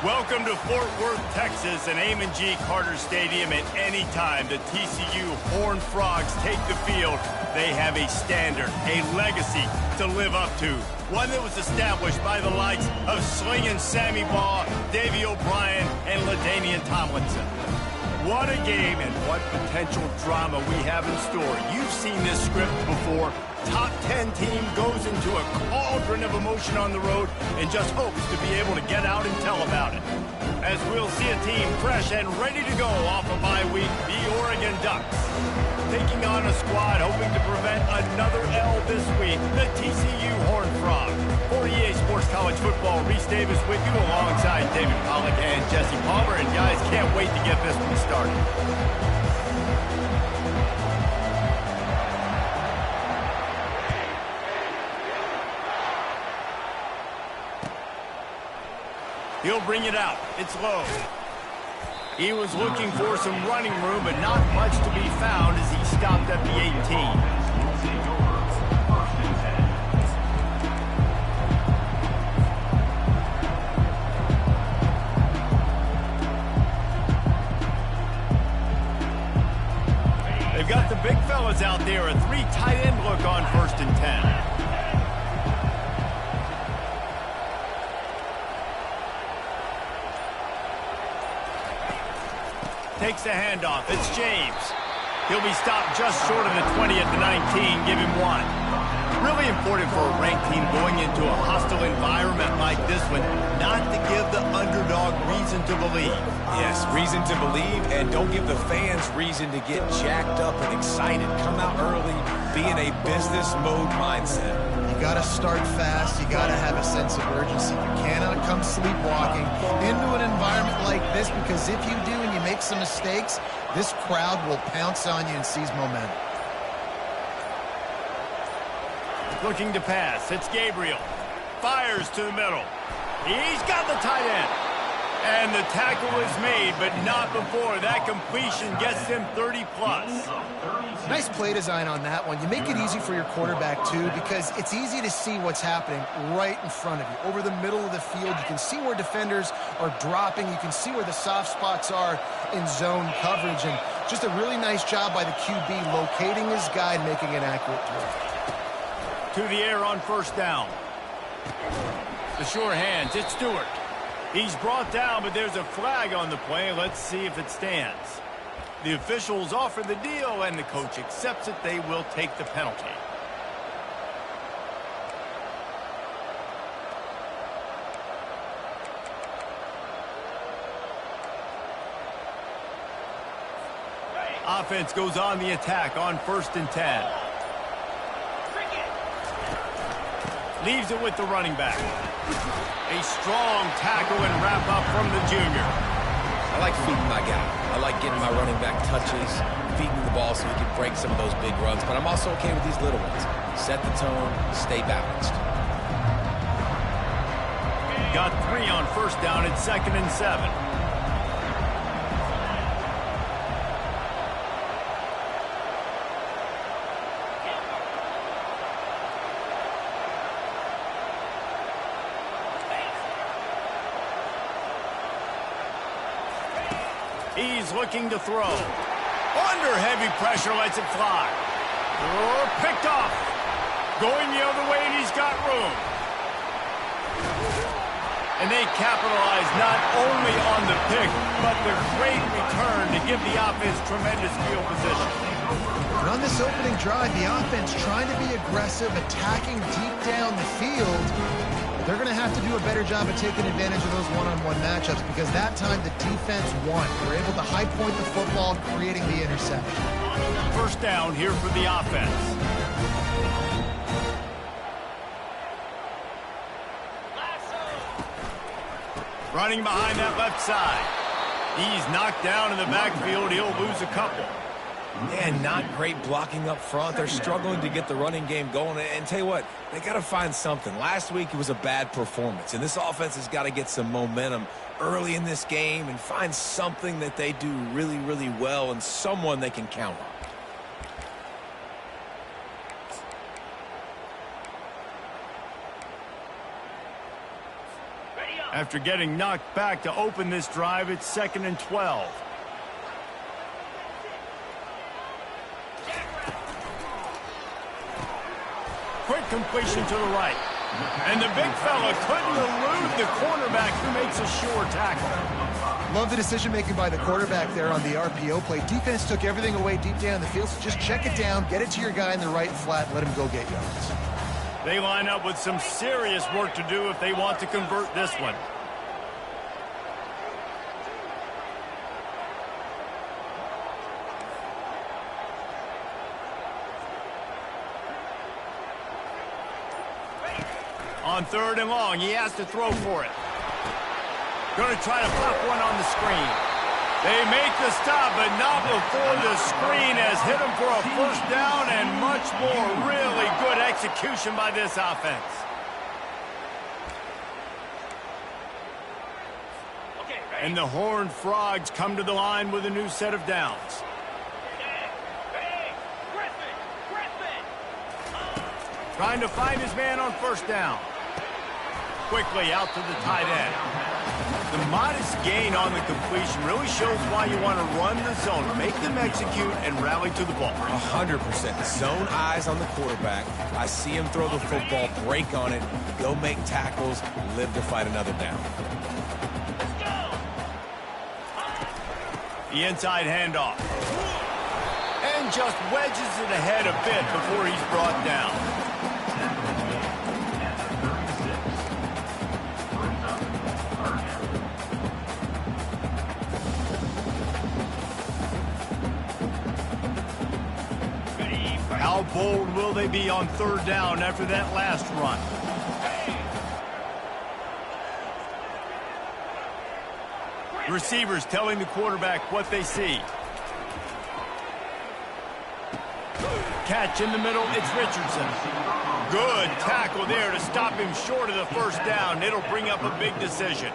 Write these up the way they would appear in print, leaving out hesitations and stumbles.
Welcome to Fort Worth, Texas, and Amon G. Carter Stadium. At any time the TCU Horned Frogs take the field, they have a standard, a legacy to live up to. One that was established by the likes of Slingin' Sammy Baugh, Davey O'Brien, and LaDainian Tomlinson. What a game and what potential drama we have in store. You've seen this script before. Top 10 team goes into a cauldron of emotion on the road and just hopes to be able to get out and tell about it. As we'll see a team fresh and ready to go off a bye week, the Oregon Ducks. Taking on a squad hoping to prevent another L this week, the TCU Horned Frogs. For EA Sports College Football, Reese Davis with you alongside David Pollack and Jesse Palmer. And guys, can't wait to get this one started. He'll bring it out. It's low. He was looking for some running room, but not much to be found as he stopped at the 18. They've got the big fellas out there, a 3 tight end look on 1st and 10. Takes the handoff. It's James. He'll be stopped just short of the 20 at the 19. Give him 1. Really important for a ranked team going into a hostile environment like this one, not to give the underdog reason to believe. Yes, reason to believe, and don't give the fans reason to get jacked up and excited. Come out early, be in a business mode mindset. You got to start fast. You got to have a sense of urgency. You cannot come sleepwalking into an environment like this, because if you do and you make some mistakes, this crowd will pounce on you and seize momentum. Looking to pass. It's Gabriel. Fires to the middle. He's got the tight end. And the tackle is made, but not before that completion gets them 30-plus. Nice play design on that one. You make it easy for your quarterback, too, because it's easy to see what's happening right in front of you. Over the middle of the field, you can see where defenders are dropping. You can see where the soft spots are in zone coverage. And just a really nice job by the QB locating his guy and making an accurate throw. To the air on 1st down. The sure hands. It's Stewart. He's brought down, but there's a flag on the play. Let's see if it stands. The officials offer the deal, and the coach accepts it. They will take the penalty. Offense goes on the attack on 1st and 10. Leaves it with the running back. A strong tackle and wrap up from the junior. I like feeding my guy. I like getting my running back touches, feeding the ball so he can break some of those big runs. But I'm also okay with these little ones. Set the tone, stay balanced. Got 3 on 1st down at 2nd and 7. He's looking to throw. Under heavy pressure, lets it fly. Oh, picked off. Going the other way, and he's got room. And they capitalize not only on the pick, but the great return to give the offense tremendous field position. And on this opening drive, the offense trying to be aggressive, attacking deep down the field. They're going to have to do a better job of taking advantage of those one-on-one matchups, because that time the defense won. They were able to high point the football, creating the interception. 1st down here for the offense. Running behind that left side. He's knocked down in the backfield. He'll lose a couple. Man, not great blocking up front. They're struggling to get the running game going. And tell you what, they got to find something. Last week, it was a bad performance. And this offense has got to get some momentum early in this game and find something that they do really, really well and someone they can count on. Ready After getting knocked back to open this drive, it's 2nd and 12. Quick completion to the right. And the big fella couldn't elude the cornerback who makes a sure tackle. Love the decision-making by the quarterback there on the RPO play. Defense took everything away deep down the field, so just check it down, get it to your guy in the right flat, and let him go get yards. They line up with some serious work to do if they want to convert this one. On 3rd and long, he has to throw for it. Going to try to pop one on the screen. They make the stop, but not before the screen has hit him for a 1st down and much more. Really good execution by this offense. And the Horned Frogs come to the line with a new set of downs. Trying to find his man on 1st down. Quickly out to the tight end. The modest gain on the completion really shows why you want to run the zone. Make them execute and rally to the ball. 100%. Zone eyes on the quarterback. I see him throw the football, break on it, go make tackles, live to fight another down. The inside handoff. And just wedges it ahead a bit before he's brought down. How bold will they be on 3rd down after that last run? Receivers telling the quarterback what they see. Catch in the middle, it's Richardson. Good tackle there to stop him short of the 1st down. It'll bring up a big decision.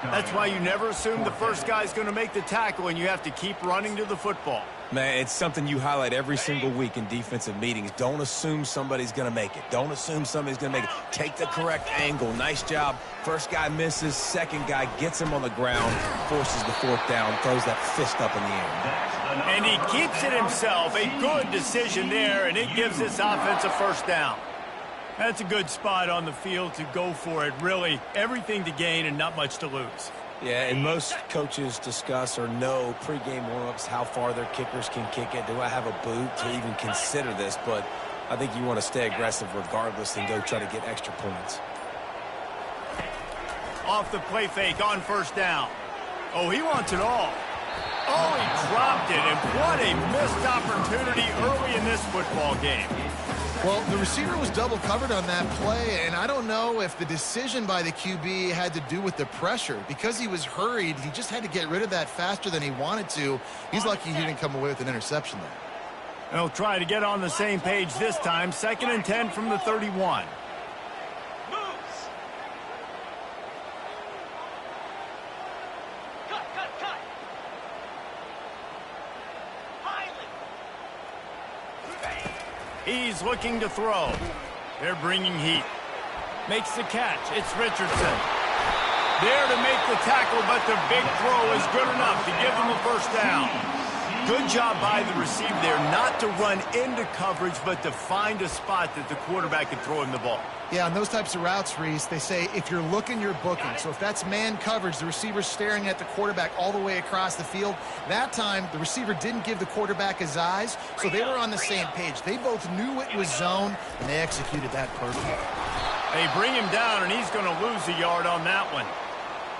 That's why you never assume the first guy's going to make the tackle, and you have to keep running to the football. Man, it's something you highlight every single week in defensive meetings. Don't assume somebody's going to make it. Don't assume somebody's going to make it. Take the correct angle. Nice job. First guy misses. Second guy gets him on the ground, forces the 4th down, throws that fist up in the air. And he keeps it himself. A good decision there, and it gives this offense a 1st down. That's a good spot on the field to go for it. Really, everything to gain and not much to lose. Yeah, and most coaches discuss or know pregame warm-ups how far their kickers can kick it. Do I have a boot to even consider this? But I think you want to stay aggressive regardless and go try to get extra points. Off the play fake on 1st down. Oh, he wants it all. Oh, he dropped it, and what a missed opportunity early in this football game. Well, the receiver was double covered on that play, and I don't know if the decision by the QB had to do with the pressure. Because he was hurried, he just had to get rid of that faster than he wanted to. He's lucky he didn't come away with an interception there. They'll try to get on the same page this time. 2nd and 10 from the 31. He's looking to throw. They're bringing heat. Makes the catch. It's Richardson. There to make the tackle, but the big throw is good enough to give them a 1st down. Good job by the receiver there not to run into coverage, but to find a spot that the quarterback can throw him the ball. Yeah, on those types of routes, Reese, they say if you're looking, you're booking. So if that's man coverage, the receiver's staring at the quarterback all the way across the field. That time, the receiver didn't give the quarterback his eyes, so they were on the same page. They both knew it was zone, and they executed that perfectly. They bring him down, and he's going to lose a yard on that one.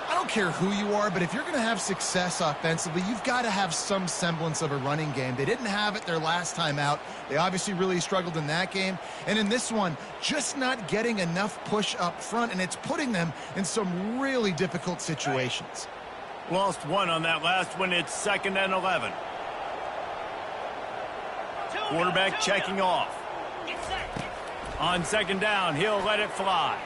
I don't care who you are, but if you're going to have success offensively, you've got to have some semblance of a running game. They didn't have it their last time out. They obviously really struggled in that game. And in this one, just not getting enough push up front, and it's putting them in some really difficult situations. Lost one on that last one. It's 2nd and 11. Quarterback checking off. On 2nd down, he'll let it fly.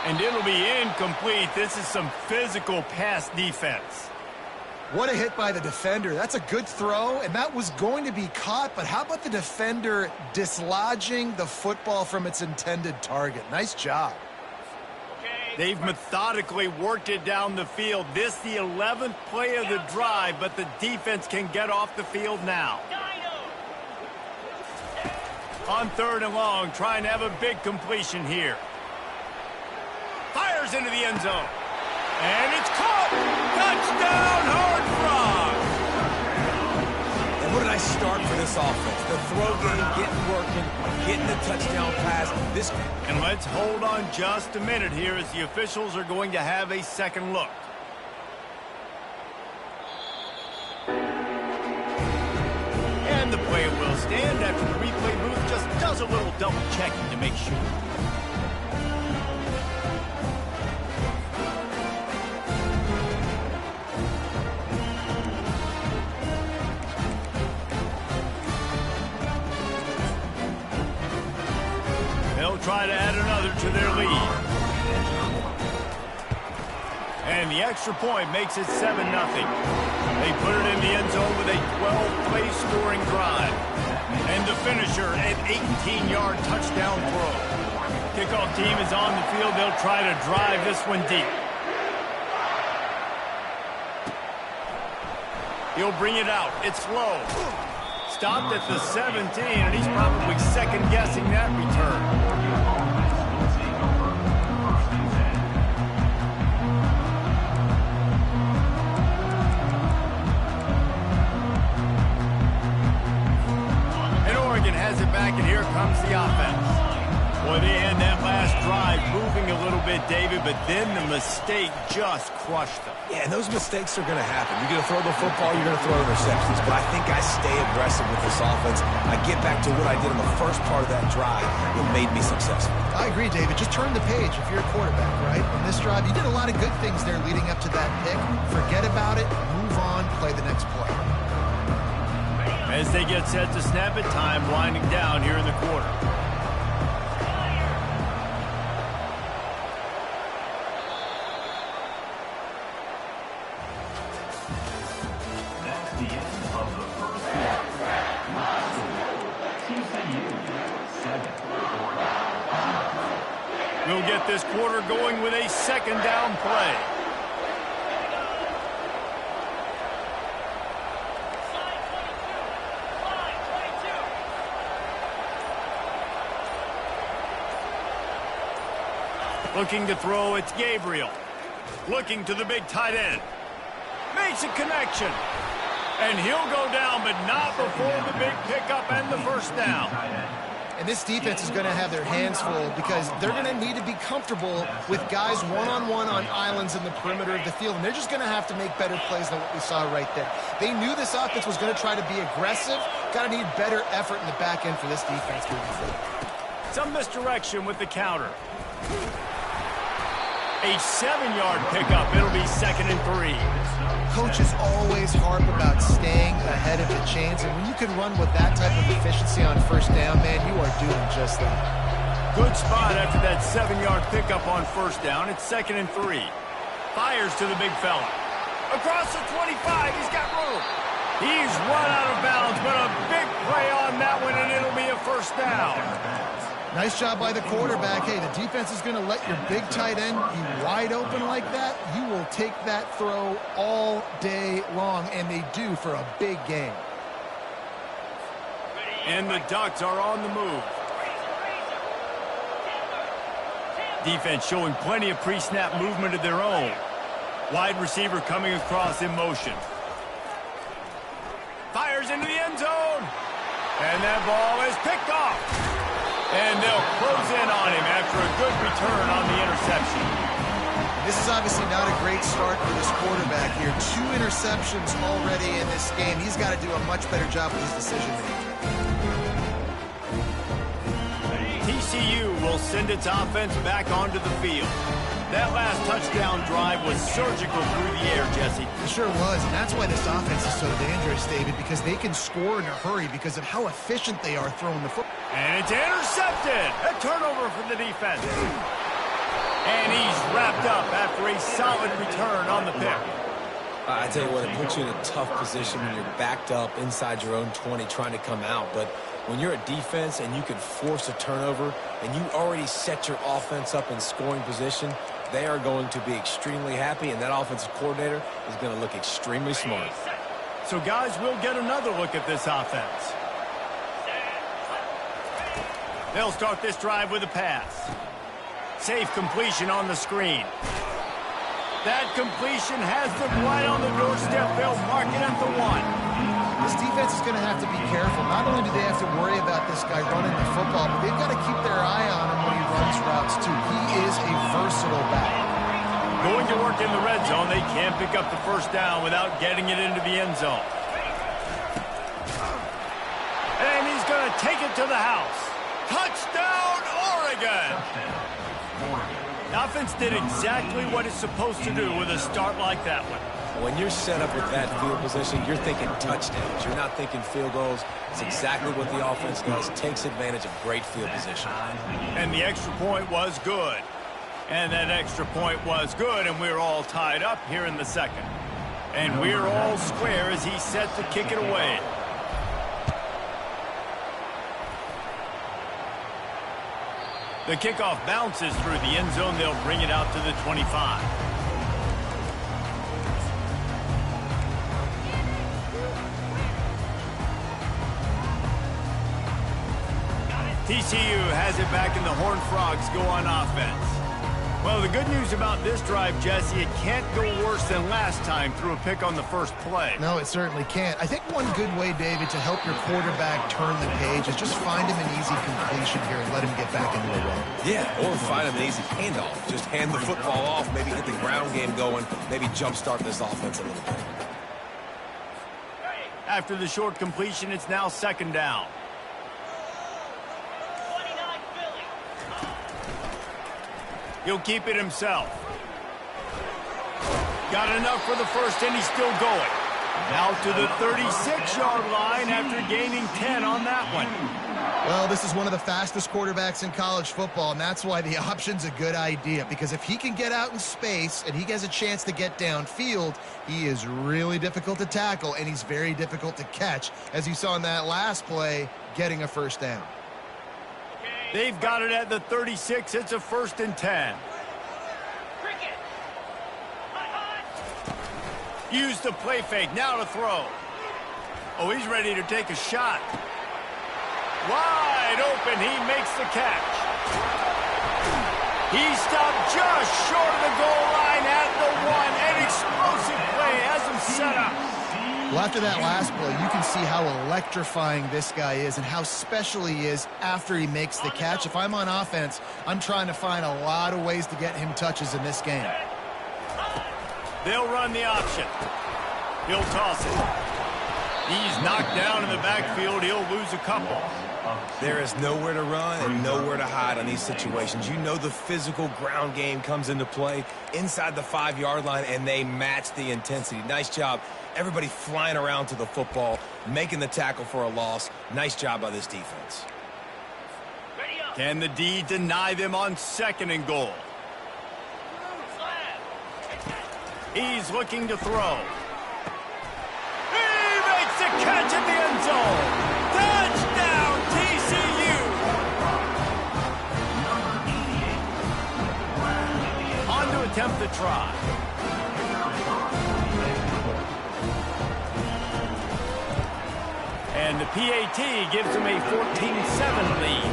And it'll be incomplete. This is some physical pass defense. What a hit by the defender. That's a good throw, and that was going to be caught, but how about the defender dislodging the football from its intended target? Nice job. They've methodically worked it down the field. This the 11th play of the drive, but the defense can get off the field now. On 3rd and long, trying to have a big completion here. Fires into the end zone. And it's caught! Touchdown, Horned Frogs! And what did I start for this offense? The throw game, getting working, getting the touchdown pass. And let's hold on just a minute here as the officials are going to have a second look. And the play will stand after the replay booth just does a little double checking to make sure. They'll try to add another to their lead. And the extra point makes it 7-0. They put it in the end zone with a 12-play scoring drive. And the finisher, an 18-yard touchdown throw. Kickoff team is on the field. They'll try to drive this one deep. He'll bring it out. It's low. Stopped at the 17, and he's probably second-guessing that return. Has it back, and here comes the offense. Boy, they had that last drive moving a little bit, David, but then the mistake just crushed them. Yeah, and those mistakes are going to happen. You're going to throw the football, you're going to throw interceptions, but I think I stay aggressive with this offense. I get back to what I did in the first part of that drive that made me successful. I agree, David. Just turn the page if you're a quarterback, right? On this drive, you did a lot of good things there leading up to that pick. Forget about it, move on, play the next play. As they get set to snap it, time winding down here in the quarter. That's the end of the first half. TCU 7. We'll get this quarter going with a second down play. Looking to throw, it's Gabriel. Looking to the big tight end. Makes a connection. And he'll go down, but not before the big pickup and the first down. And this defense is going to have their hands full because they're going to need to be comfortable with guys one-on-one on islands in the perimeter of the field. And they're just going to have to make better plays than what we saw right there. They knew this offense was going to try to be aggressive. Got to need better effort in the back end for this defense moving forward. Some misdirection with the counter. A 7-yard pickup. It'll be 2nd and 3. Coaches always harp about staying ahead of the chains, and when you can run with that type of efficiency on first down, man, you are doing just that. Good spot after that 7-yard pickup on first down. It's 2nd and 3. Fires to the big fella. Across the 25, he's got room. He's run out of bounds, but a big play on that one, and it'll be a first down. Nice job by the quarterback. Hey, the defense is going to let your big tight end be wide open like that. You will take that throw all day long, and they do for a big game. And the Ducks are on the move. Defense showing plenty of pre-snap movement of their own. Wide receiver coming across in motion. Fires into the end zone. And that ball is picked off. And they'll close in on him after a good return on the interception. This is obviously not a great start for this quarterback here. 2 interceptions already in this game. He's got to do a much better job with his decision-making. TCU will send its offense back onto the field. That last touchdown drive was surgical through the air, Jesse. It sure was, and that's why this offense is so dangerous, David, because they can score in a hurry because of how efficient they are throwing the football. And it's intercepted. A turnover for the defense. And he's wrapped up after a solid return on the pick. I tell you what, it puts you in a tough position when you're backed up inside your own 20 trying to come out. But when you're a defense and you can force a turnover and you already set your offense up in scoring position, They are going to be extremely happy, and that offensive coordinator is going to look extremely smart. So, guys, we'll get another look at this offense. They'll start this drive with a pass. Safe completion on the screen. That completion has them right on the doorstep. They'll mark it at the 1. This defense is going to have to be careful. Not only do they have to worry about this guy running the football, but they've got to keep their eye on him when he runs routes, too. He is a versatile back. Going to work in the red zone. They can't pick up the first down without getting it into the end zone. And he's going to take it to the house. Touchdown, Oregon! The offense did exactly what it's supposed to do with a start like that one. When you're set up with that field position, you're thinking touchdowns. You're not thinking field goals. It's exactly what the offense does. Takes advantage of great field position. And the extra point was good. And that extra point was good, and we're all tied up here in the second. And we're all square as he's set to kick it away. The kickoff bounces through the end zone. They'll bring it out to the 25. TCU has it back, and the Horned Frogs go on offense. Well, the good news about this drive, Jesse, it can't go worse than last time through a pick on the first play. No, it certainly can't. I think one good way, David, to help your quarterback turn the page is just find him an easy completion here and let him get back into a run. Yeah, or find him an easy handoff. Just hand the football off, maybe get the ground game going, maybe jumpstart this offense a little bit. After the short completion, it's now second down. He'll keep it himself. Got enough for the first, and he's still going. Now to the 36-yard line after gaining 10 on that one. Well, this is one of the fastest quarterbacks in college football, and that's why the option's a good idea, because if he can get out in space and he has a chance to get downfield, he is really difficult to tackle, and he's very difficult to catch, as you saw in that last play, getting a first down. They've got it at the 36. It's a 1st and 10. Use the play fake. Now to throw. Oh, he's ready to take a shot. Wide open. He makes the catch. He stopped just short of the goal line at the 1. An explosive play has him set up. Well, after that last play, you can see how electrifying this guy is and how special he is after he makes the catch. If I'm on offense, I'm trying to find a lot of ways to get him touches in this game. They'll run the option. He'll toss it. He's knocked down in the backfield. He'll lose a couple. There is nowhere to run and nowhere to hide on these situations. You know the physical ground game comes into play inside the 5-yard line, and they match the intensity. Nice job. Everybody flying around to the football, making the tackle for a loss. Nice job by this defense. Can the D deny them on 2nd and goal? He's looking to throw. He makes the catch in the end zone. Touchdown, TCU. On to attempt the try. And the PAT gives them a 14-7 lead.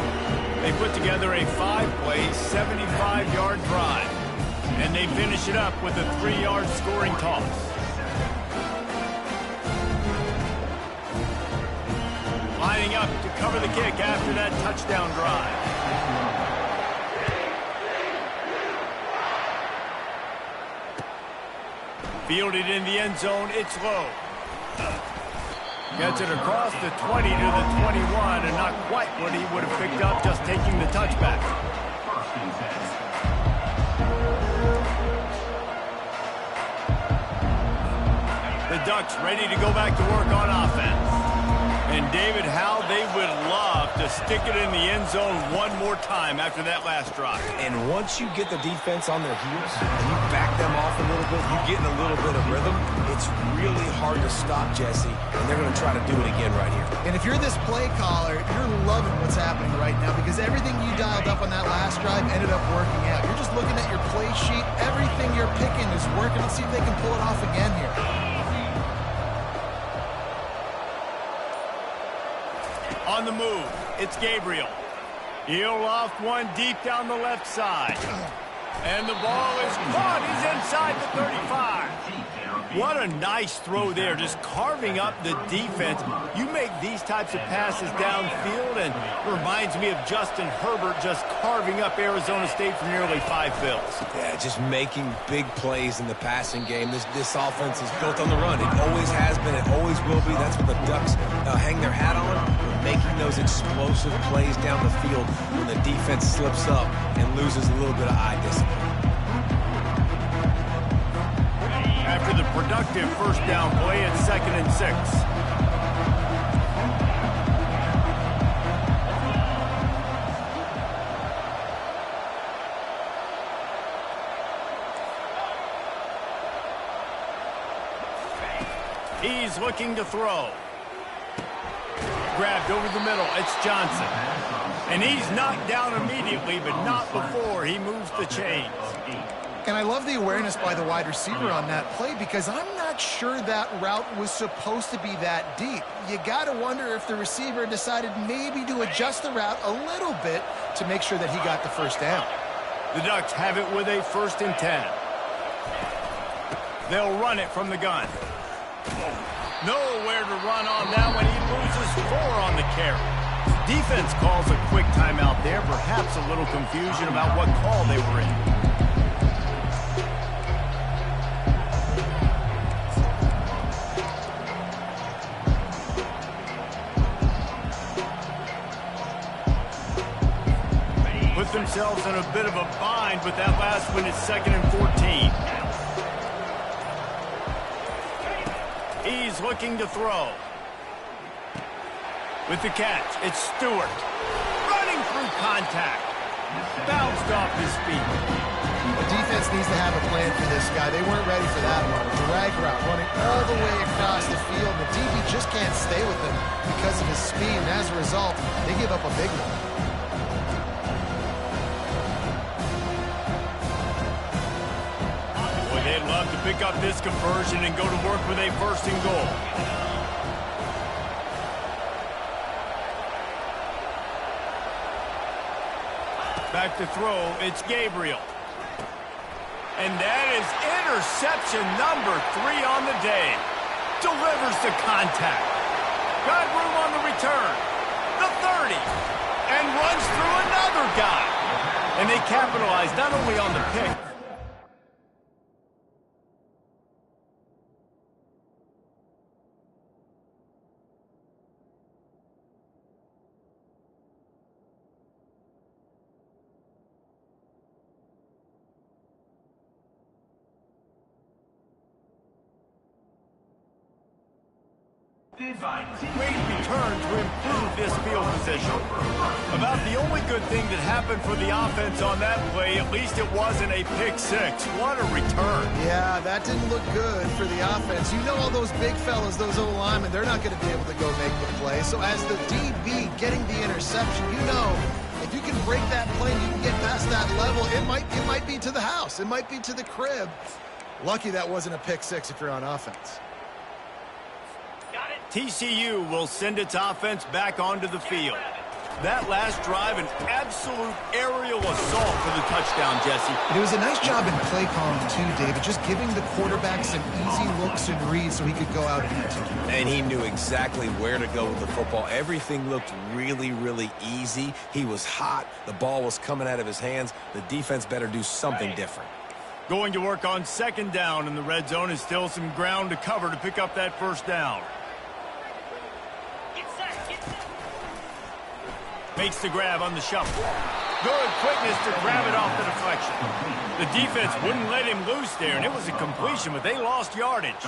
They put together a 5-play, 75-yard drive. And they finish it up with a 3-yard scoring toss. Lining up to cover the kick after that touchdown drive. Fielded in the end zone, it's low. Gets it across the 20 to the 21, and not quite what he would have picked up just taking the touchback. The Ducks ready to go back to work on offense. And David, how they would love to stick it in the end zone one more time after that last drive. And once you get the defense on their heels and you back them off a little bit, you get in a little bit of rhythm, it's really hard to stop, Jesse, and they're going to try to do it again right here. And if you're this play caller, you're loving what's happening right now because everything you dialed dialed up on that last drive ended up working out. You're just looking at your play sheet. Everything you're picking is working. Let's see if they can pull it off again here. On the move, it's Gabriel. He'll loft one deep down the left side. And the ball is caught. He's inside the 35. What a nice throw there, just carving up the defense. You make these types of passes downfield, and it reminds me of Justin Herbert just carving up Arizona State for nearly 5 bills. Yeah, just making big plays in the passing game. This offense is built on the run. It always has been. It always will be. That's what the Ducks hang their hat on, making those explosive plays down the field when the defense slips up and loses a little bit of eye discipline. After the productive first down play, it's 2nd and 6. He's looking to throw. Grabbed over the middle. It's Johnson. And he's knocked down immediately, but not before he moves the chains. And I love the awareness by the wide receiver on that play because I'm not sure that route was supposed to be that deep. You got to wonder if the receiver decided maybe to adjust the route a little bit to make sure that he got the first down. The Ducks have it with a 1st and 10. They'll run it from the gun. Nowhere to run on that one. He loses 4 on the carry. Defense calls a quick timeout there. Perhaps a little confusion about what call they were in. Put themselves in a bit of a bind with that last one. It's 2nd and 14. He's looking to throw. With the catch, it's Stewart. Running through contact. Bounced off his feet. The defense needs to have a plan for this guy. They weren't ready for that one. Drag route running all the way across the field. The DB just can't stay with him because of his speed, and as a result, they give up a big one. Boy, they'd love to pick up this conversion and go to work with a 1st and goal. Back to throw, it's Gabriel. And that is interception number 3 on the day. Delivers the contact. Got room on the return. The 30. And runs through another guy. And they capitalize not only on the pick. Great return to improve this field position. About the only good thing that happened for the offense on that play, at least it wasn't a pick 6. What a return. Yeah, that didn't look good for the offense. You know all those big fellas, those O-linemen, they're not going to be able to go make the play. So as the DB getting the interception, you know, if you can break that play and you can get past that level, it might be to the house. It might be to the crib. Lucky that wasn't a pick 6 if you're on offense. TCU will send its offense back onto the field. That last drive, an absolute aerial assault for the touchdown, Jesse. It was a nice job in play calling, too, David, just giving the quarterback some easy looks and reads so he could go out and execute. And he knew exactly where to go with the football. Everything looked really, really easy. He was hot. The ball was coming out of his hands. The defense better do something different. Going to work on 2nd down, and the red zone is still some ground to cover to pick up that 1st down. Makes the grab on the shuffle. Good quickness to grab it off the deflection. The defense wouldn't let him loose there, and it was a completion, but they lost yardage.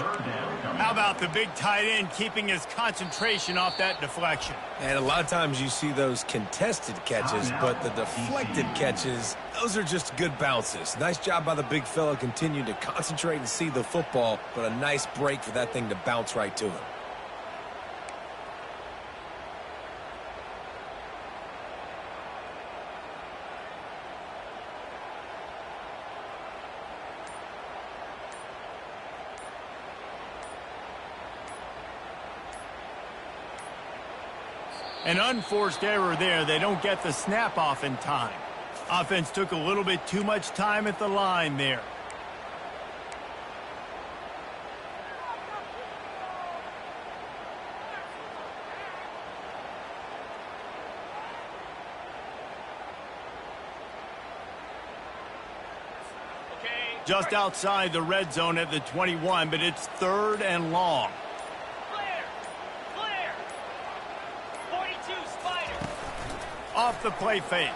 How about the big tight end keeping his concentration off that deflection? And a lot of times you see those contested catches, but the deflected catches, those are just good bounces. Nice job by the big fella, continuing to concentrate and see the football, but a nice break for that thing to bounce right to him. An unforced error there. They don't get the snap off in time. Offense took a little bit too much time at the line there. Just outside the red zone at the 21, but it's 3rd and long. Clear. 42, Spider. Off the play fake.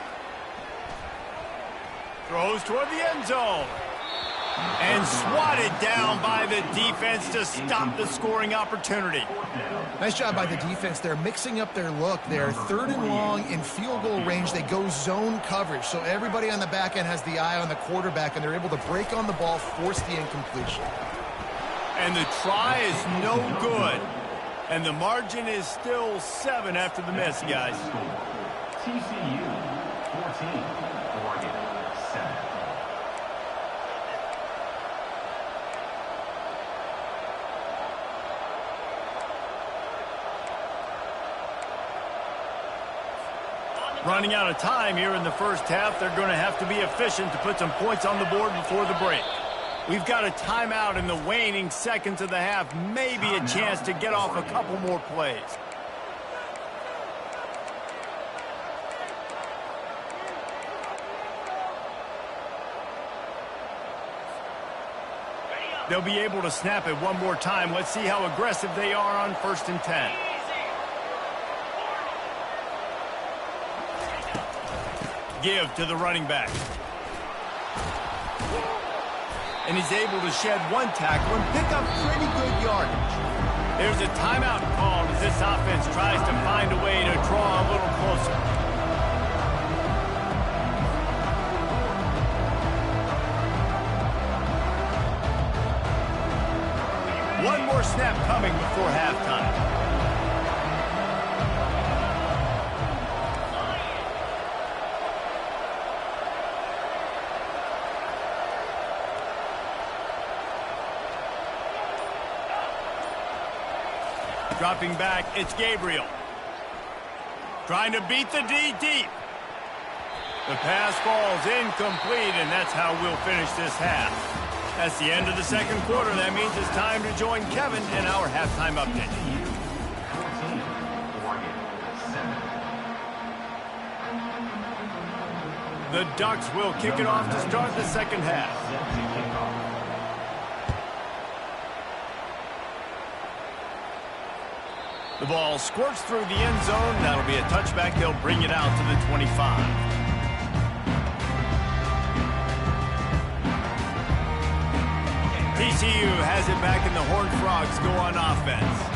Throws toward the end zone. And swatted down by the defense to stop the scoring opportunity. Nice job by the defense. They're mixing up their look. They're 3rd and long in field goal range. They go zone coverage. So everybody on the back end has the eye on the quarterback, and they're able to break on the ball, force the incompletion. And the try is no good. And the margin is still 7 after the miss, guys. TCU 14, Oregon 7. Running out of time here in the first half. They're going to have to be efficient to put some points on the board before the break. We've got a timeout in the waning seconds of the half. Maybe a chance to get off a couple more plays. They'll be able to snap it one more time. Let's see how aggressive they are on 1st and 10. Give to the running back. And he's able to shed one tackle and pick up pretty good yardage. There's a timeout called as this offense tries to find a way to draw a little closer. One more snap coming before halftime. Dropping back, it's Gabriel. Trying to beat the D deep. The pass falls incomplete, and that's how we'll finish this half. That's the end of the second quarter. That means it's time to join Kevin in our halftime update. TCU 14, Oregon 7. The Ducks will kick it off to start the second half. The ball squirts through the end zone. That'll be a touchback. They'll bring it out to the 25. TCU has it back, and the Horned Frogs go on offense.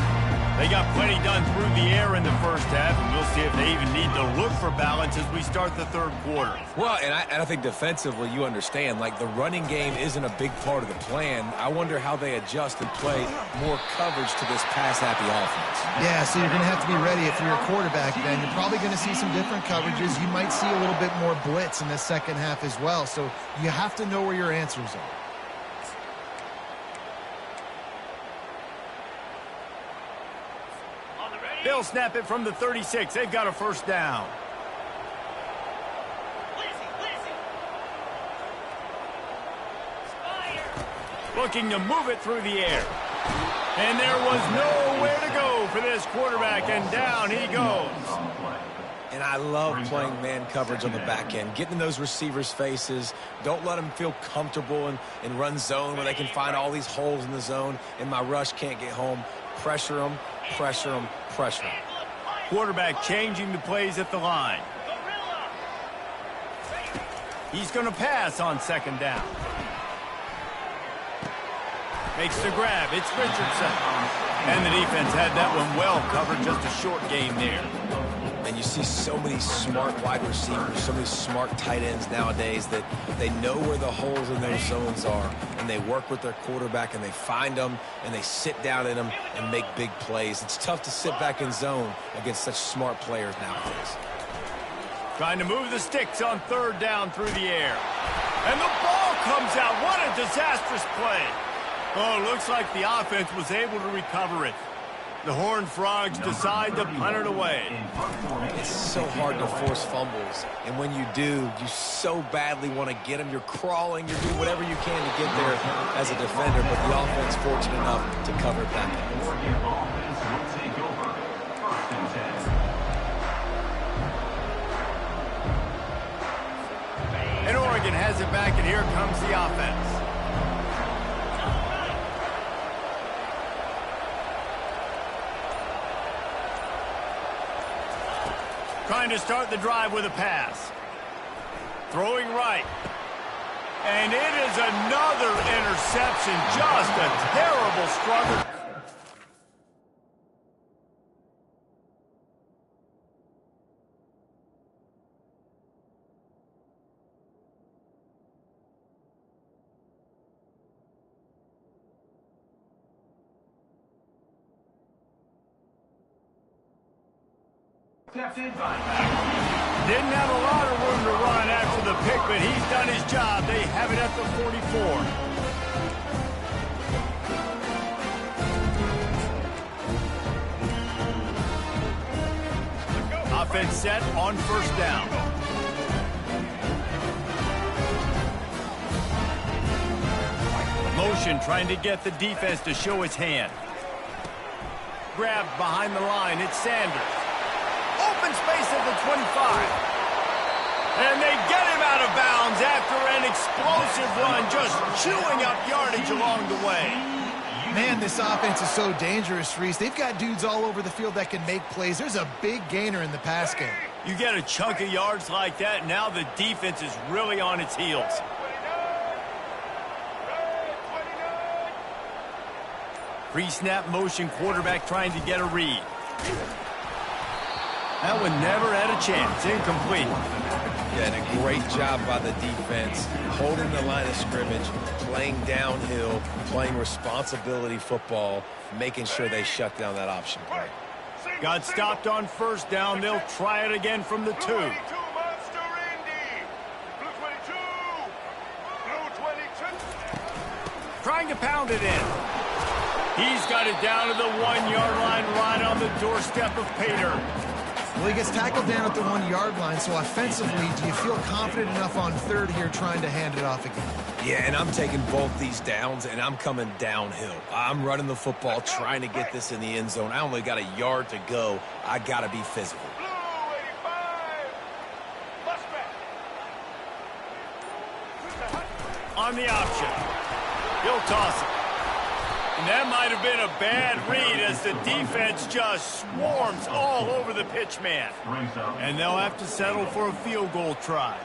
They got plenty done through the air in the first half, and we'll see if they even need to look for balance as we start the third quarter. Well, and I think defensively, you understand, like, the running game isn't a big part of the plan. I wonder how they adjust and play more coverage to this pass-happy offense. Yeah, so you're going to have to be ready if you're a quarterback, then. You're probably going to see some different coverages. You might see a little bit more blitz in the second half as well, so you have to know where your answers are. They'll snap it from the 36. They've got a first down. Looking to move it through the air. And there was nowhere to go for this quarterback, and down he goes. And I love playing man coverage on the back end, getting in those receivers' faces. Don't let them feel comfortable in run zone where they can find all these holes in the zone, and my rush can't get home. Pressure them, pressure them, pressure them. Quarterback changing the plays at the line. He's going to pass on second down. Makes the grab. It's Richardson. And the defense had that one well covered. Just a short gain there. And you see so many smart wide receivers, so many smart tight ends nowadays that they know where the holes in those zones are, and they work with their quarterback, and they find them, and they sit down in them and make big plays. It's tough to sit back in zone against such smart players nowadays. Trying to move the sticks on third down through the air. And the ball comes out. What a disastrous play. Oh, it looks like the offense was able to recover it. The Horned Frogs decide to punt it away. It's so hard to force fumbles, and when you do, you so badly want to get them. You're crawling, you're doing whatever you can to get there as a defender, but the offense fortunate enough to cover it back up. Oregon offense will take over. 1st and 10. And Oregon has it back, and here comes the offense. Trying to start the drive with a pass. Throwing right. And it is another interception. Just a terrible struggle. Didn't have a lot of room to run after the pick, but he's done his job. They have it at the 44. Offense set on 1st down. Motion trying to get the defense to show his hand. Grabbed behind the line. It's Sanders. Open space at the 25. And they get him out of bounds after an explosive run, just chewing up yardage along the way. Man, this offense is so dangerous, Reese. They've got dudes all over the field that can make plays. There's a big gainer in the pass game. You get a chunk of yards like that, now the defense is really on its heels. Pre-snap motion, quarterback trying to get a read. That one never had a chance. Incomplete. Yeah, and a great job by the defense, holding the line of scrimmage, playing downhill, playing responsibility football, making sure they shut down that option play. Got stopped on 1st down. They'll try it again from the 2. Trying to pound it in. He's got it down to the 1-yard line, right on the doorstep of Pater. Well, he gets tackled down at the 1-yard line, so offensively, do you feel confident enough on 3rd here trying to hand it off again? Yeah, and I'm taking both these downs, and I'm coming downhill. I'm running the football, trying to get this in the end zone. I only got a yard to go. I got to be physical. On the option. He'll toss it. And that might have been a bad read as the defense just swarms all over the pitch man. And they'll have to settle for a field goal try.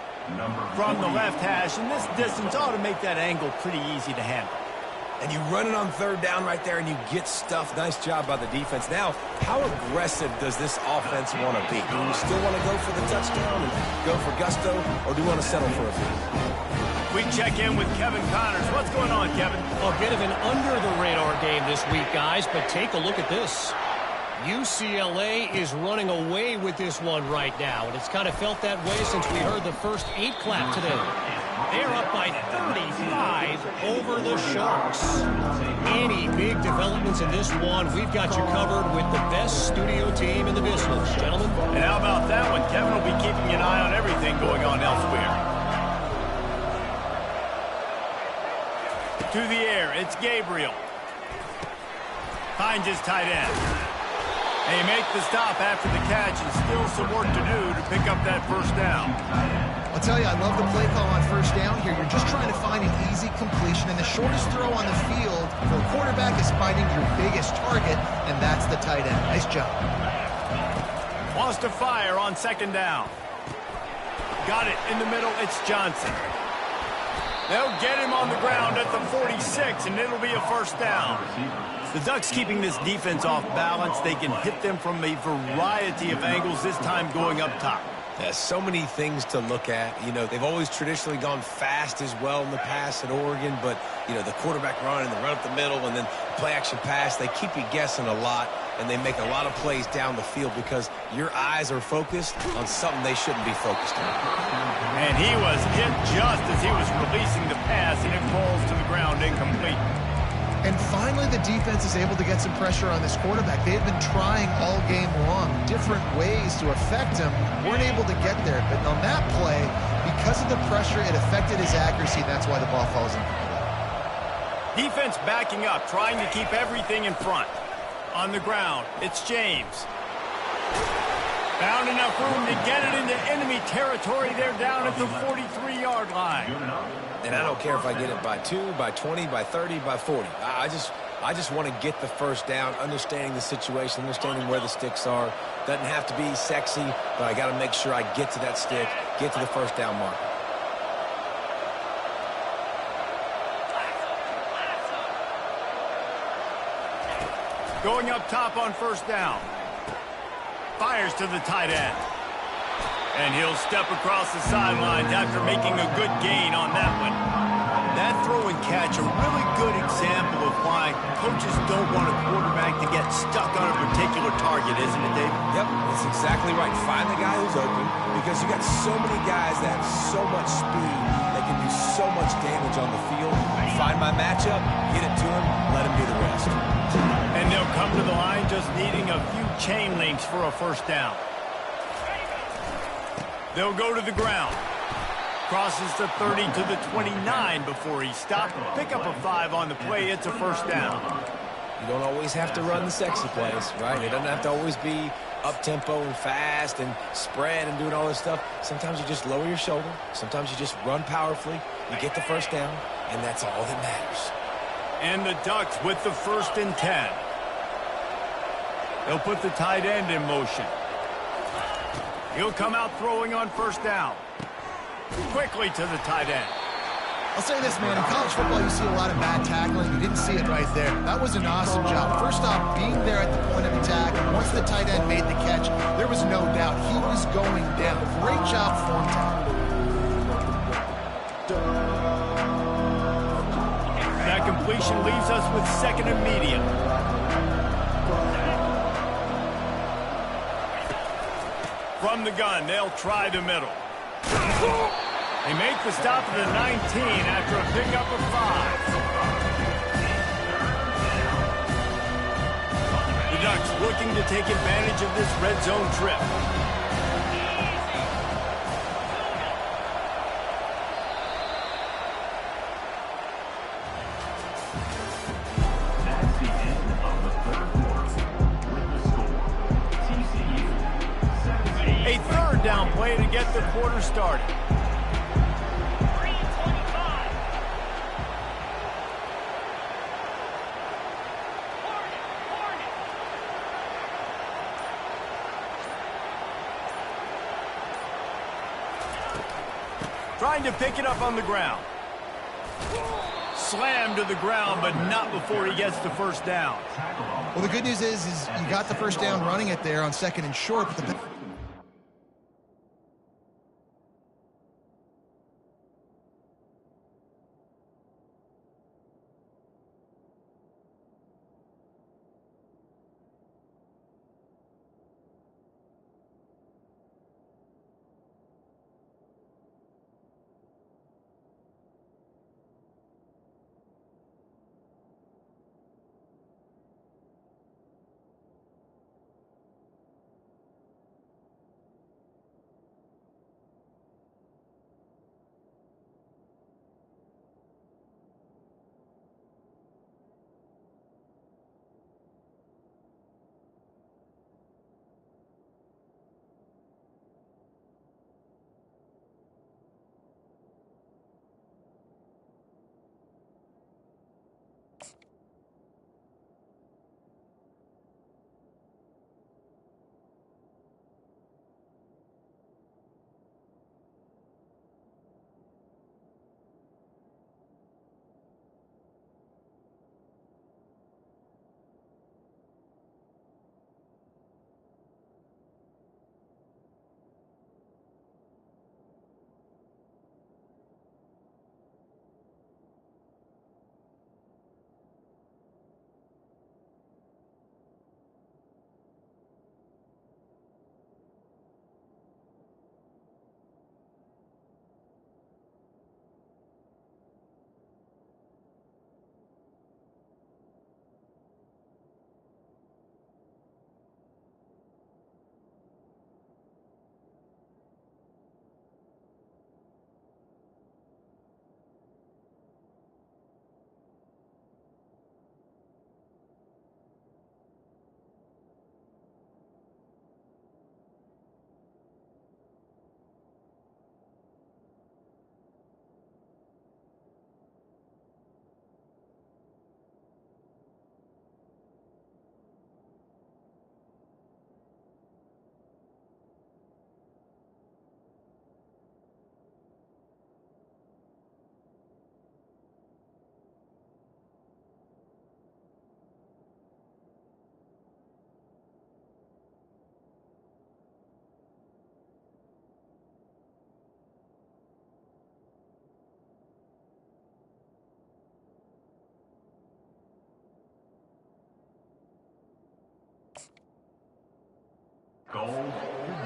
From the left hash, and this distance ought to make that angle pretty easy to handle. And you run it on 3rd down right there, and you get stuffed. Nice job by the defense. Now, how aggressive does this offense want to be? Do we still want to go for the touchdown and go for gusto, or do we want to settle for a field? We check in with Kevin Connors. What's going on, Kevin? A bit of an under-the-radar game this week, guys, but take a look at this. UCLA is running away with this one right now, and it's kind of felt that way since we heard the first 8 clap today. They're up by 35 over the Sharks. Any big developments in this one, we've got you covered with the best studio team in the business, gentlemen. And how about that one? Kevin will be keeping an eye on everything going on elsewhere. To the air, it's Gabriel. Finds his tight end. They make the stop after the catch, and still some work to do to pick up that 1st down. I'll tell you, I love the play call on 1st down here. You're just trying to find an easy completion, and the shortest throw on the field for a quarterback is finding your biggest target, and that's the tight end. Nice job. Wants to fire on 2nd down. Got it in the middle. It's Johnson. They'll get him on the ground at the 46, and it'll be a 1st down. The Ducks keeping this defense off balance. They can hit them from a variety of angles, this time going up top. There's so many things to look at. You know, they've always traditionally gone fast as well in the past at Oregon, but, you know, the quarterback run and the run up the middle and then play-action pass, they keep you guessing a lot, and they make a lot of plays down the field because your eyes are focused on something they shouldn't be focused on. And he was hit just as he was releasing the pass, and it falls to the ground incomplete. And finally, the defense is able to get some pressure on this quarterback. They had been trying all game long different ways to affect him, weren't able to get there. But on that play, because of the pressure, it affected his accuracy, and that's why the ball falls incomplete. Defense backing up, trying to keep everything in front. On the ground, it's James. Found enough room to get it into enemy territory. They're down at the 43-yard line. And I don't care if I get it by 2, by 20, by 30, by 40. I just want to get the first down, understanding the situation, understanding where the sticks are. Doesn't have to be sexy, but I got to make sure I get to that stick, get to the first down marker. Going up top on first down. Fires to the tight end. And he'll step across the sidelines after making a good gain on that one. That throw and catch, a really good example of why coaches don't want a quarterback to get stuck on a particular target, isn't it, Dave? Yep, that's exactly right. Find the guy who's open, because you got so many guys that have so much speed that can do so much damage on the field. Find my matchup, get it to him, let him do the rest. And they'll come to the line just needing a few chain links for a first down. They'll go to the ground. Crosses the 30 to the 29 before he stopped. Pick up a 5 on the play. It's a first down. You don't always have to run the sexy plays, right? It doesn't have to always be up-tempo and fast and spread and doing all this stuff. Sometimes you just lower your shoulder. Sometimes you just run powerfully. You get the first down, and that's all that matters. And the Ducks with the 1st and 10. They'll put the tight end in motion. He'll come out throwing on first down. Quickly to the tight end. I'll say this, man. In college football, you see a lot of bad tackling. You didn't see it right there. That was an awesome job. First off, being there at the point of attack. Once the tight end made the catch, there was no doubt he was going down. Great job form tackle. That completion leaves us with 2nd and medium. From the gun, they'll try the middle. They make the stop at the 19 after a pickup of 5. The Ducks looking to take advantage of this red zone trip. That's the end of the 3rd quarter. With the score, TCU 17. A 3rd down play to get the quarter started. 3:25. Trying to pick it up on the ground. Slammed to the ground, but not before he gets the first down. Well, the good news is you got the first down running it there on 2nd and short, but the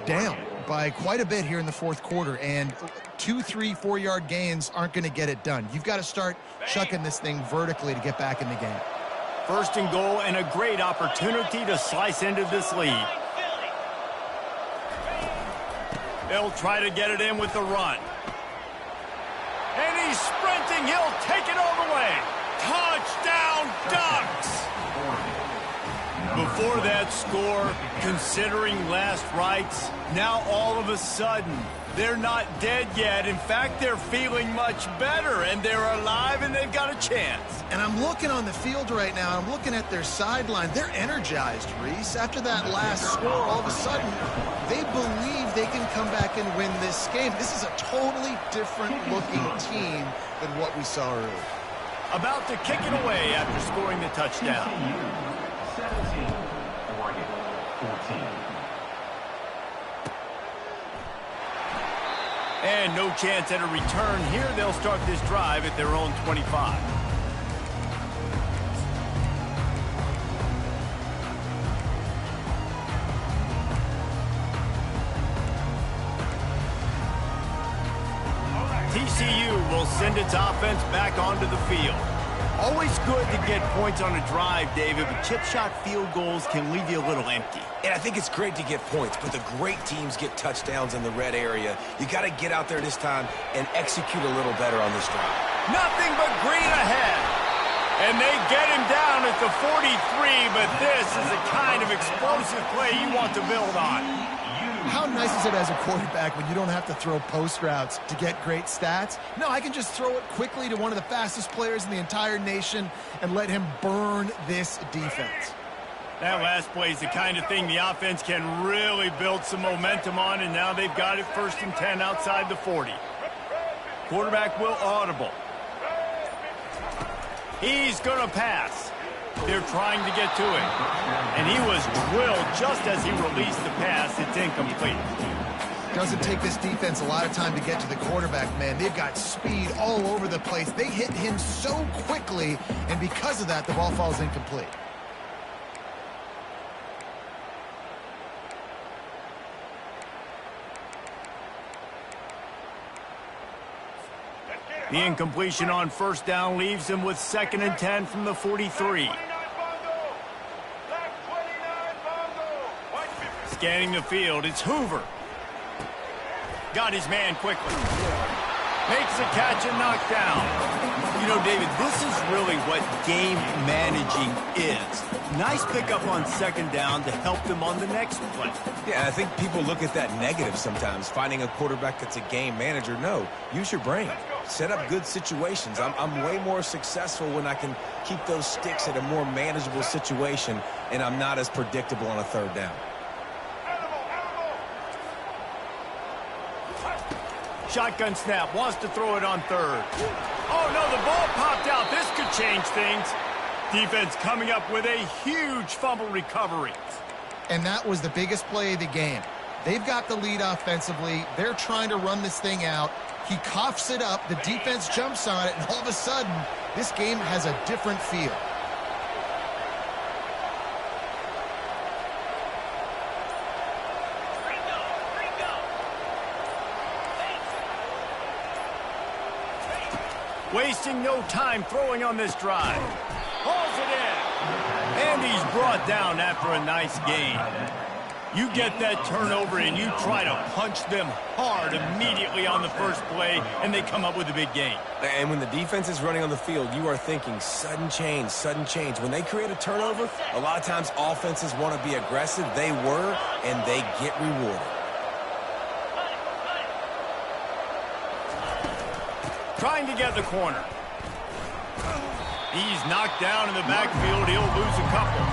Down by quite a bit here in the fourth quarter, and 2, 3, 4-yard gains aren't going to get it done. You've got to start chucking this thing vertically to get back in the game. First and goal, and a great opportunity to slice into this lead. They'll try to get it in with the run. And he's sprinting. He'll take it all the way. Touchdown, Ducks! Before that score, considering last rites, now all of a sudden, they're not dead yet. In fact, they're feeling much better, and they're alive, and they've got a chance. And I'm looking on the field right now, I'm looking at their sideline. They're energized, Reese. After that last score, all of a sudden, they believe they can come back and win this game. This is a totally different-looking team than what we saw earlier. About to kick it away after scoring the touchdown. 17, Oregon 14. And no chance at a return here. They'll start this drive at their own 25. TCU will send its offense back onto the field. Always good to get points on a drive, David, but chip shot field goals can leave you a little empty. And I think it's great to get points, but the great teams get touchdowns in the red area. You got to get out there this time and execute a little better on this drive. Nothing but green ahead. And they get him down at the 43, but this is the kind of explosive play you want to build on. How nice is it as a quarterback when you don't have to throw post routes to get great stats? No, I can just throw it quickly to one of the fastest players in the entire nation and let him burn this defense. That last play is the kind of thing the offense can really build some momentum on, and now they've got it 1st and 10 outside the 40. Quarterback will audible. He's going to pass. They're trying to get to it. And he was drilled just as he released the pass. It's incomplete. Doesn't take this defense a lot of time to get to the quarterback, man. They've got speed all over the place. They hit him so quickly, and because of that, the ball falls incomplete. The incompletion on 1st down leaves him with 2nd and 10 from the 43. Scanning the field, it's Hoover. Got his man quickly. Makes the catch and knocked down. You know, David, this is really what game managing is. Nice pickup on 2nd down to help them on the next play. Yeah, I think people look at that negative sometimes, finding a quarterback that's a game manager. No, use your brain. Set up good situations. I'm way more successful when I can keep those sticks at a more manageable situation, and I'm not as predictable on a 3rd down. Shotgun snap, wants to throw it on 3rd. Oh, no, the ball popped out. This could change things. Defense coming up with a huge fumble recovery. And that was the biggest play of the game. They've got the lead offensively. They're trying to run this thing out. He coughs it up. The defense jumps on it, and all of a sudden, this game has a different feel. Wasting no time throwing on this drive. Hauls it in. And he's brought down after a nice gain. You get that turnover and you try to punch them hard immediately on the first play, and they come up with a big gain. And when the defense is running on the field, you are thinking sudden change, sudden change. When they create a turnover, a lot of times offenses want to be aggressive. They were, and they get rewarded. Trying to get the corner. He's knocked down in the backfield. He'll lose a couple.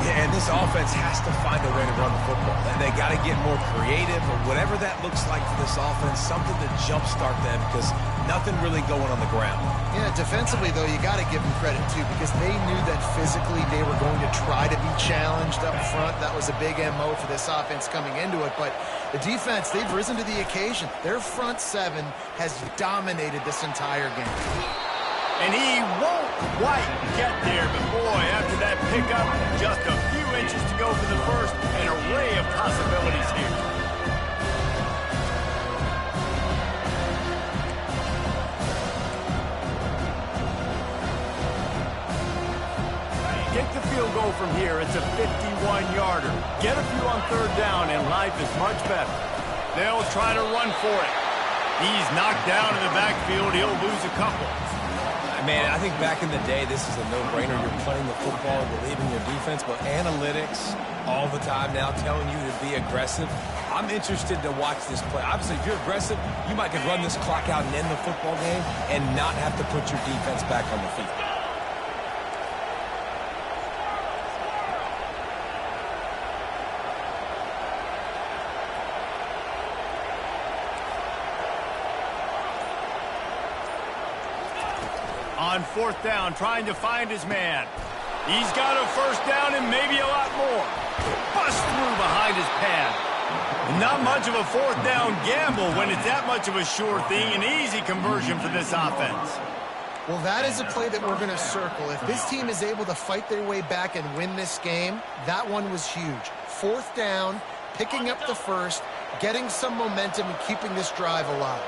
Yeah, and this offense has to find a way to run the football. And they got to get more creative, or whatever that looks like for this offense, something to jumpstart them, because nothing really going on the ground. Yeah, defensively, though, you got to give them credit, too, because they knew that physically they were going to try to be challenged up front. That was a big MO for this offense coming into it. But the defense, they've risen to the occasion. Their front 7 has dominated this entire game. And he won't quite get there, but boy, after that pickup, just a few inches to go for the first, an array of possibilities here. Take the field goal from here. It's a 51-yarder. Get a few on third down, and life is much better. They'll try to run for it. He's knocked down in the backfield. He'll lose a couple. Man, I think back in the day, this is a no-brainer. You're playing the football, believing your defense, but analytics all the time now telling you to be aggressive. I'm interested to watch this play. Obviously, if you're aggressive, you might could run this clock out and end the football game and not have to put your defense back on the field. On fourth down, trying to find his man. He's got a first down and maybe a lot more. Bust through behind his pad. Not much of a fourth down gamble when it's that much of a sure thing. An easy conversion for this offense. Well, that is a play that we're going to circle. If this team is able to fight their way back and win this game, that one was huge. Fourth down, picking up the first, getting some momentum and keeping this drive alive.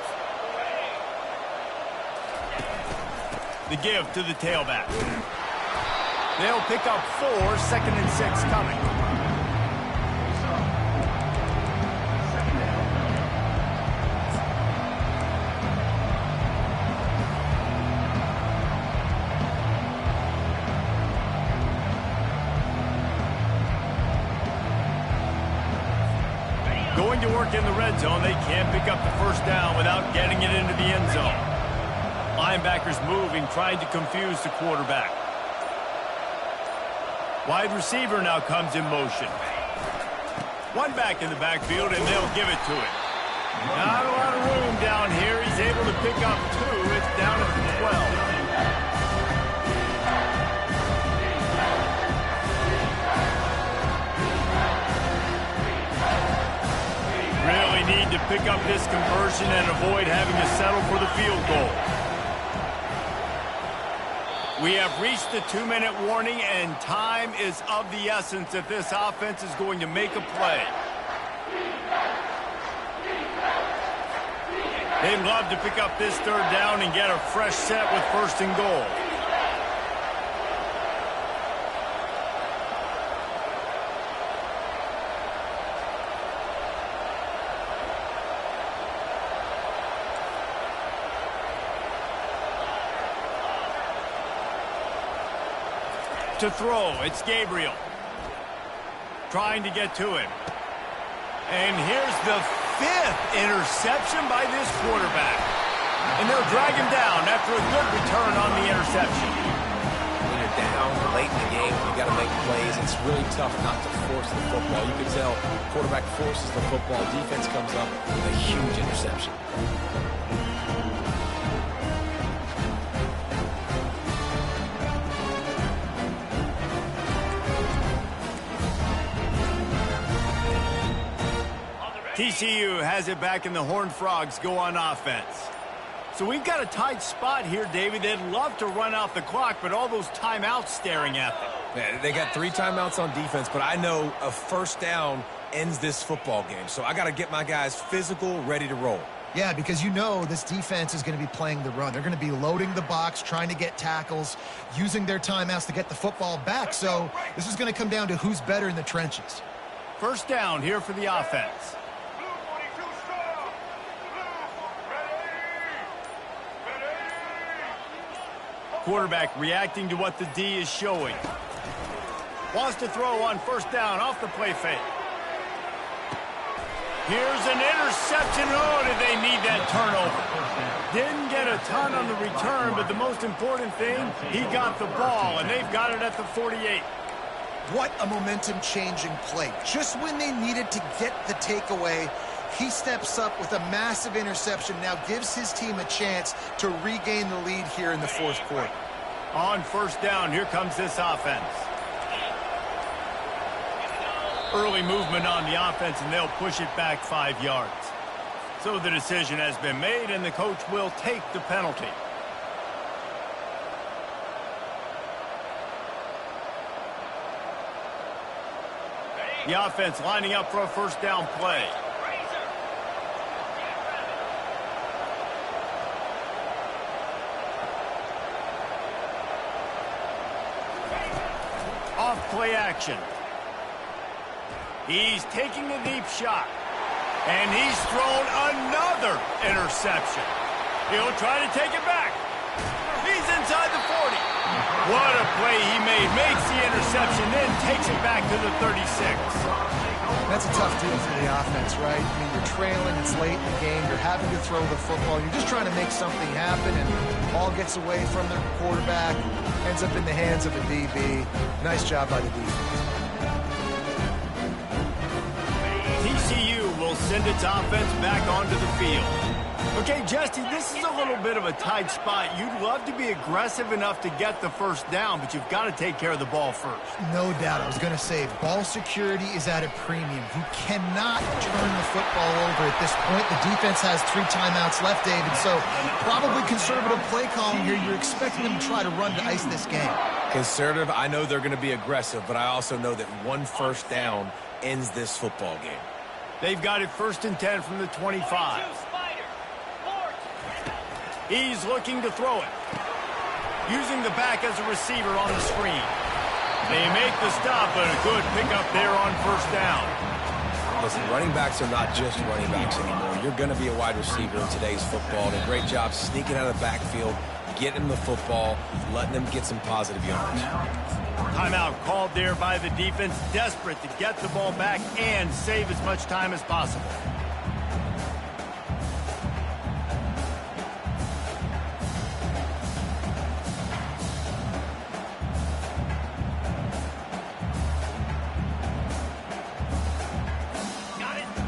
The give to the tailback. They'll pick up 4, 2nd and 6 coming. Going to work in the red zone. They can't pick up the first down without getting it into the end zone. Linebackers moving, trying to confuse the quarterback. Wide receiver now comes in motion. One back in the backfield, and they'll give it to him. Not a lot of room down here. He's able to pick up 2. It's down at the 12. Really need to pick up this conversion and avoid having to settle for the field goal. We have reached the 2-minute warning, and time is of the essence if this offense is going to make a play. They'd love to pick up this third down and get a fresh set with 1st and goal. To throw, it's Gabriel. Trying to get to him. And here's the 5th interception by this quarterback. And they'll drag him down after a good return on the interception. When you're down late in the game, you got to make plays. It's really tough not to force the football. You can tell quarterback forces the football. Defense comes up with a huge interception. TCU has it back, and the Horned Frogs go on offense. So we've got a tight spot here, David. They'd love to run out the clock, but all those timeouts staring at them. Yeah, they got 3 timeouts on defense, but I know a first down ends this football game. So I got to get my guys physical, ready to roll. Yeah, because you know this defense is going to be playing the run. They're going to be loading the box, trying to get tackles, using their timeouts to get the football back. So this is going to come down to who's better in the trenches. First down here for the offense. Quarterback reacting to what the D is showing. Wants to throw on first down off the play fake. Here's an interception. Oh, did they need that turnover? Didn't get a ton on the return, but the most important thing, he got the ball, and they've got it at the 48. What a momentum-changing play. Just when they needed to get the takeaway, he steps up with a massive interception, now gives his team a chance to regain the lead here in the 4th quarter. On first down, here comes this offense. Early movement on the offense, and they'll push it back 5 yards. So the decision has been made, and the coach will take the penalty. The offense lining up for a first down play. Off play action. He's taking a deep shot. And he's thrown another interception. He'll try to take it back. He's inside the 40. What a play he made. Makes the interception, then takes it back to the 36. That's a tough deal for the offense, right? I mean, you're trailing, it's late in the game, you're having to throw the football, you're just trying to make something happen, and ball gets away from the quarterback, ends up in the hands of a DB. Nice job by the defense. TCU will send its offense back onto the field. Okay, Jesse, this is a little bit of a tight spot. You'd love to be aggressive enough to get the first down, but you've got to take care of the ball first. No doubt. I was going to say, ball security is at a premium. You cannot turn the football over at this point. The defense has 3 timeouts left, David, so probably conservative play calling here. You're expecting them to try to run to ice this game. Conservative, I know they're going to be aggressive, but I also know that one first down ends this football game. They've got it 1st and 10 from the 25. He's looking to throw it. Using the back as a receiver on the screen. They make the stop, but a good pickup there on first down. Listen, running backs are not just running backs anymore. You're going to be a wide receiver in today's football. And a great job sneaking out of the backfield, getting them the football, letting them get some positive yards. Timeout called there by the defense, desperate to get the ball back and save as much time as possible.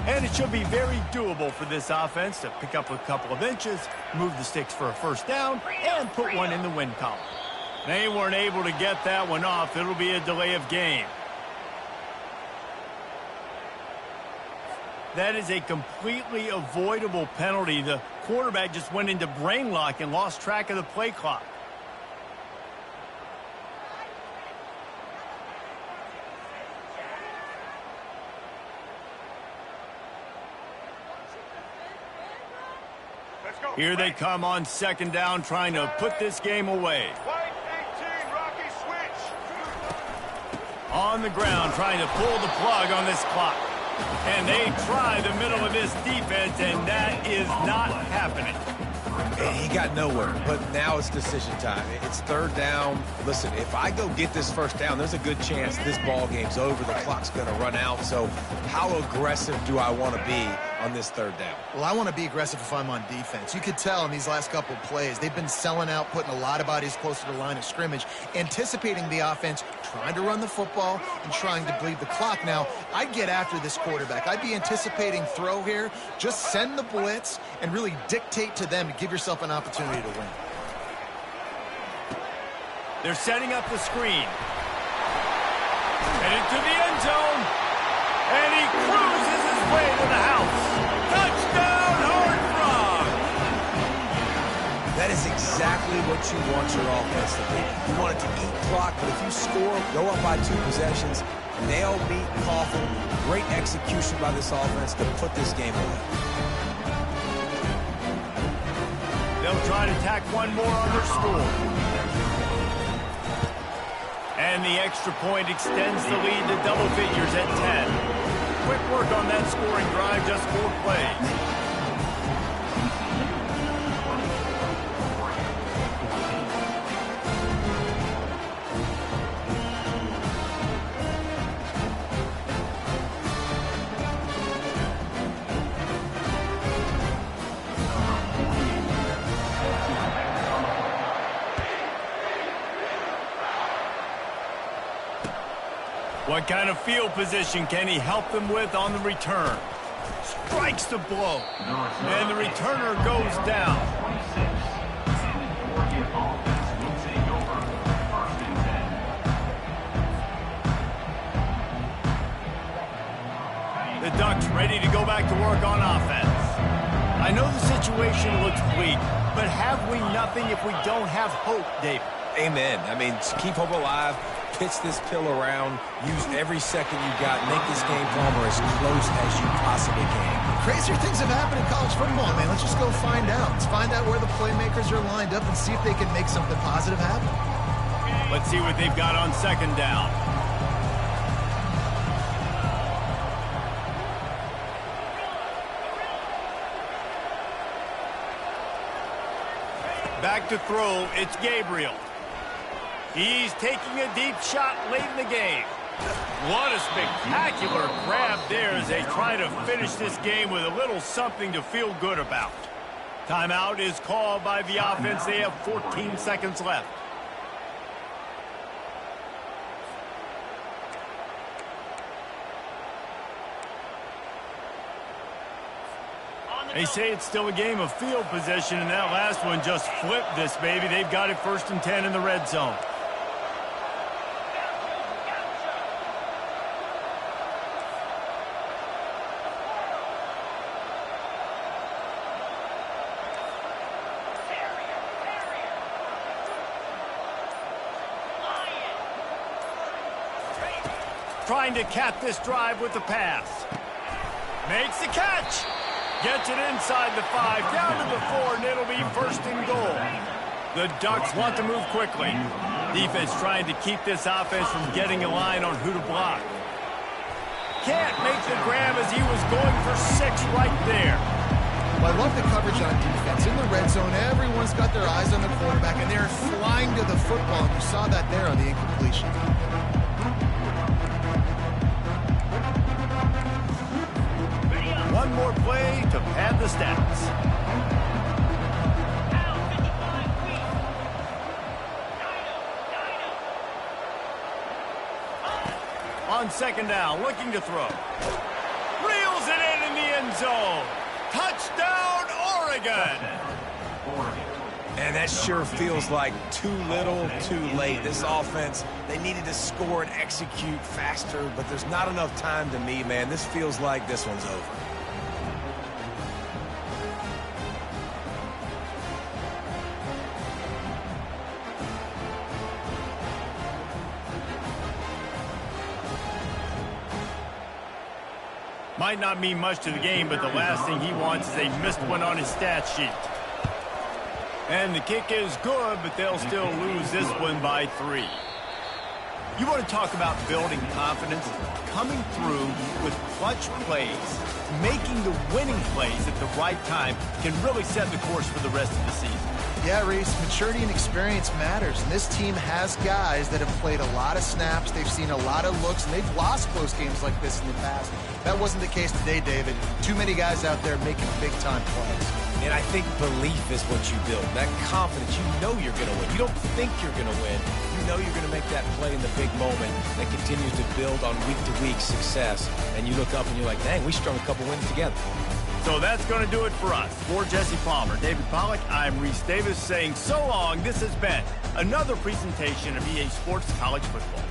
And it should be very doable for this offense to pick up a couple of inches, move the sticks for a first down, and put one in the win column. They weren't able to get that one off. It'll be a delay of game. That is a completely avoidable penalty. The quarterback just went into brain lock and lost track of the play clock. Here they come on 2nd down, trying to put this game away. On the ground, trying to pull the plug on this clock. And they try the middle of this defense, and that is not happening. He got nowhere, but now it's decision time. It's 3rd down. Listen, if I go get this first down, there's a good chance this ball game's over. The clock's going to run out. So how aggressive do I want to be on this 3rd down? Well, I want to be aggressive if I'm on defense. You could tell in these last couple of plays, they've been selling out, putting a lot of bodies close to the line of scrimmage, anticipating the offense, trying to run the football, and trying to bleed the clock. Now, I'd get after this quarterback. I'd be anticipating throw here. Just send the blitz and really dictate to them to give yourself an opportunity to win. They're setting up the screen. And into the end zone. And he cruises his way to the house. Touchdown, Horned Frog! That is exactly what you want your offense to be. You want it to eat clock, but if you score, go up by 2 possessions, nail, meet, coffin. Great execution by this offense to put this game away. They'll try to tack one more on their score. And the extra point extends the lead to double figures at 10. Quick work on that scoring drive, just 4 plays. What kind of field position can he help them with on the return? Strikes the blow. And the returner goes down. The Ducks ready to go back to work on offense. I know the situation looks bleak, but have we nothing if we don't have hope, David? Amen. I mean, keep hope alive. pitch this pill around, use every second you got, make this game calmer as close as you possibly can. Crazier things have happened in college football, man. Let's just go find out. Let's find out where the playmakers are lined up and see if they can make something positive happen. Let's see what they've got on second down. Back to throw, it's Gabriel. He's taking a deep shot late in the game. What a spectacular grab there as they try to finish this game with a little something to feel good about. Timeout is called by the offense. They have 14 seconds left. They say it's still a game of field position, and that last one just flipped this baby. They've got it 1st and 10 in the red zone. Trying to cap this drive with the pass. Makes the catch. Gets it inside the 5, down to the 4, and it'll be 1st and goal. The Ducks want to move quickly. Defense trying to keep this offense from getting a line on who to block. Can't make the grab as he was going for 6 right there. Well, I love the coverage on defense. In the red zone, everyone's got their eyes on the quarterback, and they're flying to the football. And you saw that there on the incompletion. One more play to pad the stats. On second down, looking to throw. Reels it in the end zone. Touchdown, Oregon. And that sure feels like too little, too late. This offense, they needed to score and execute faster, but there's not enough time to me, man. This feels like this one's over. Might not mean much to the game, but the last thing he wants is a missed one on his stat sheet. And the kick is good, but they'll still lose this one by 3. You want to talk about building confidence? Coming through with clutch plays, making the winning plays at the right time can really set the course for the rest of the season. Yeah, Reese, maturity and experience matters, and this team has guys that have played a lot of snaps, they've seen a lot of looks, and they've lost close games like this in the past. That wasn't the case today, David. Too many guys out there making big-time plays. And I think belief is what you build. That confidence, you know you're going to win. You don't think you're going to win. You know you're going to make that play in the big moment that continues to build on week-to-week success. And you look up and you're like, dang, we strung a couple wins together. So that's going to do it for us. For Jesse Palmer, David Pollack, I'm Reese Davis saying so long. This has been another presentation of EA Sports College Football.